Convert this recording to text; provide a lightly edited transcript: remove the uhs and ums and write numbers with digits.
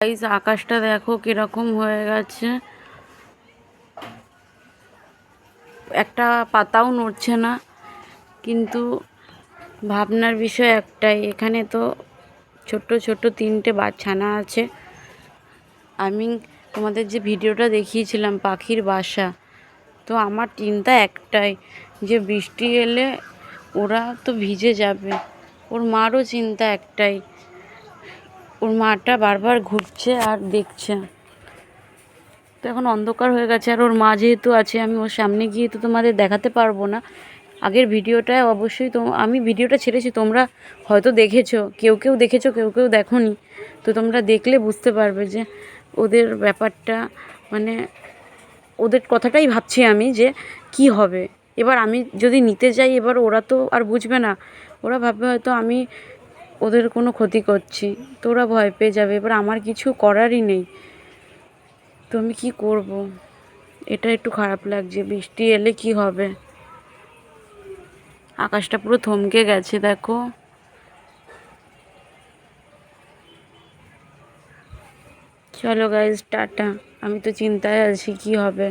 Guys আকাশটা দেখো কিরকম হয়ে গেছে, একটা পাতাও নড়ছে না। কিন্তু ভাবনার বিষয় একটাই, এখানে তো ছোট্ট ছোট্ট 3টে ছানা আছে। আমি তোমাদের যে ভিডিওটা দেখিয়েছিলাম পাখির বাসা, তো আমার চিন্তা একটাই যে বৃষ্টি এলে ওরা তো ভিজে যাবে। ওর মারও চিন্তা একটাই, ওর মাটা বারবার ঘুরছে আর দেখছে। তো এখন অন্ধকার হয়ে গেছে, আর ওর মা যেহেতু আছে, আমি ওর সামনে গিয়ে তো তোমাদের দেখাতে পারবো না। আগের ভিডিওটায় অবশ্যই আমি ভিডিওটা ছেড়েছি, তোমরা হয়তো দেখেছো, কেউ কেউ দেখেছো, কেউ কেউ দেখোনি। তো তোমরা দেখলে বুঝতে পারবে যে ওদের ব্যাপারটা, মানে ওদের কথাটাই ভাবছি আমি যে কি হবে। এবার আমি যদি নিতে যাই, এবার ওরা তো আর বুঝবে না, ওরা ভাববে হয়তো আমি ওদের কোনো ক্ষতি করছি, তো ওরা ভয় পেয়ে যাবে। এবার আমার কিছু করারই নেই, তো আমি কী করব? এটা একটু খারাপ লাগছে। বৃষ্টি এলে কি হবে? আকাশটা পুরো থমকে গেছে দেখো। চলো গাইজ, টাটা। আমি তো চিন্তায় আছি কি হবে।